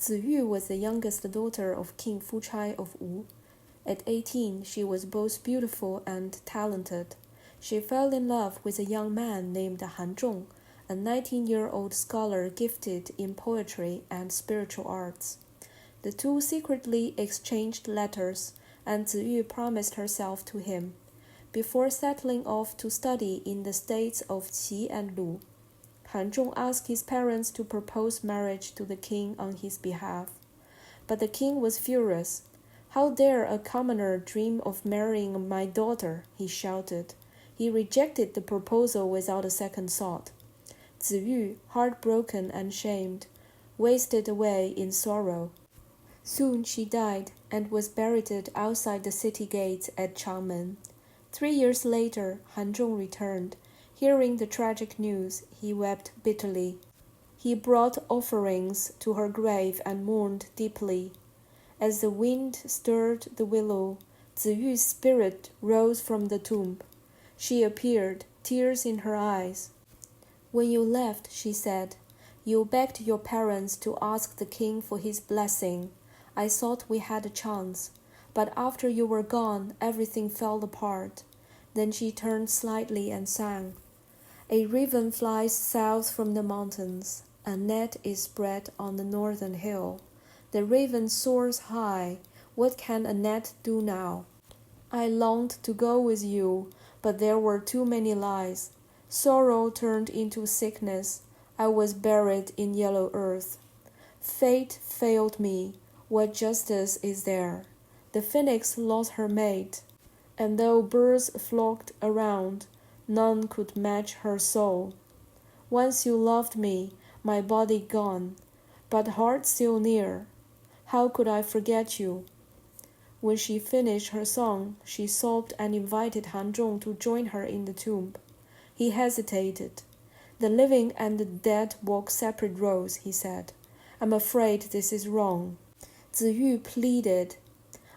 Ziyu was the youngest daughter of King Fuchai of Wu. At 18, she was both beautiful and talented. She fell in love with a young man named Hanjung, a 19-year-old scholar gifted in poetry and spiritual arts. The two secretly exchanged letters, and Ziyu promised herself to him, before settling off to study in the states of Qi and Lu. Hanzhong asked his parents to propose marriage to the king on his behalf. But the king was furious. "How dare a commoner dream of marrying my daughter?" he shouted. He rejected the proposal without a second thought. Ziyu, heartbroken and shamed, wasted away in sorrow. Soon she died and was buried outside the city gates at Changmen. 3 years later, Hanzhong returned. Hearing the tragic news, he wept bitterly. He brought offerings to her grave and mourned deeply. As the wind stirred the willow, Ziyu's spirit rose from the tomb. She appeared, tears in her eyes. "When you left," she said, "you begged your parents to ask the king for his blessing. I thought we had a chance. But after you were gone, everything fell apart." Then she turned slightly and sang. "A raven flies south from the mountains. A net is spread on the northern hill. The raven soars high. What can a net do now? I longed to go with you, but there were too many lies. Sorrow turned into sickness. I was buried in yellow earth. Fate failed me. What justice is there? The phoenix lost her mate, and though birds flocked around, none could match her soul. Once you loved me, my body gone, but heart still near. How could I forget you?" When she finished her song, she sobbed and invited Hanzhong to join her in the tomb. He hesitated. "The living and the dead walk separate roads," he said. "I'm afraid this is wrong." Ziyu pleaded,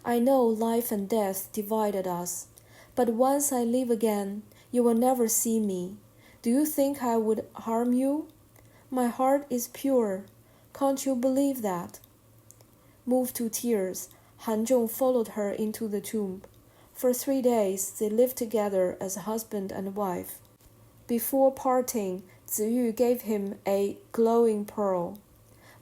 "I know life and death divided us, but once I live again, you will never see me. Do you think I would harm you? My heart is pure. Can't you believe that?" Moved to tears, Hanzhong followed her into the tomb. For 3 days, they lived together as husband and wife. Before parting, Ziyu gave him a glowing pearl.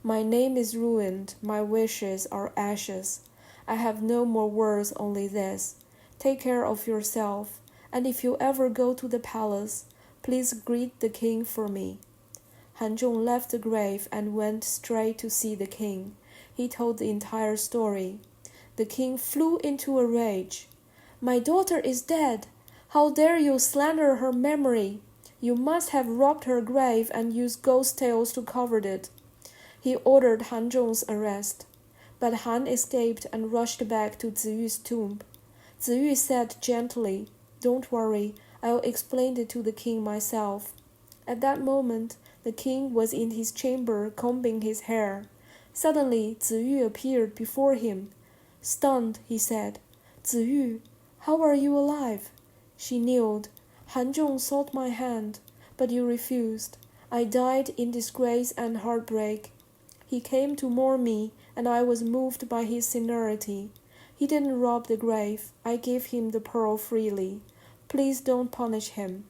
"My name is ruined, my wishes are ashes. I have no more words, only this. Take care of yourself, and if you ever go to the palace, please greet the king for me." Hanzhong left the grave and went straight to see the king. He told the entire story. The king flew into a rage. "My daughter is dead. How dare you slander her memory? You must have robbed her grave and used ghost tales to cover it." He ordered Hanzhong's arrest. But Han escaped and rushed back to Ziyu's tomb. Ziyu said gently, "Don't worry, I'll explain it to the king myself." At that moment, the king was in his chamber combing his hair. Suddenly, Ziyu appeared before him. Stunned, he said, "Ziyu, how are you alive?" She kneeled. "Hanzhong sought my hand, but you refused. I died in disgrace and heartbreak. He came to mourn me, and I was moved by his sincerity. He didn't rob the grave. I gave him the pearl freely. Please don't punish him."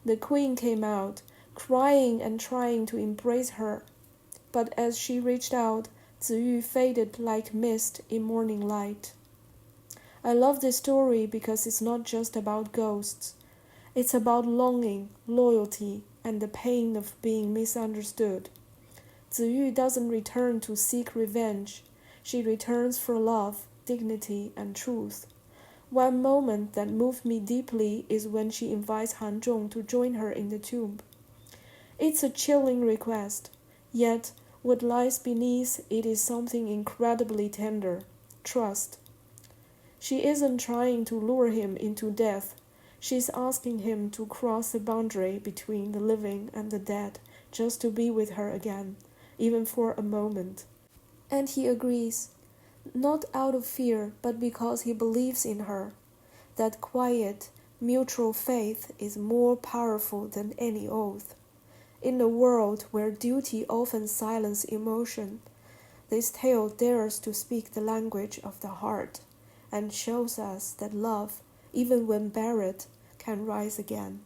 The queen came out, crying and trying to embrace her. But as she reached out, Ziyu faded like mist in morning light. I love this story because it's not just about ghosts. It's about longing, loyalty, and the pain of being misunderstood. Ziyu doesn't return to seek revenge. She returns for love, dignity, and truth. One moment that moved me deeply is when she invites Hanzhong to join her in the tomb. It's a chilling request, yet what lies beneath it is something incredibly tender: trust. She isn't trying to lure him into death. She's asking him to cross the boundary between the living and the dead just to be with her again, even for a moment. And he agrees, not out of fear, but because he believes in her. That quiet, mutual faith is more powerful than any oath. In a world where duty often silences emotion, This tale dares to speak the language of the heart and shows us that love, even when buried, can rise again.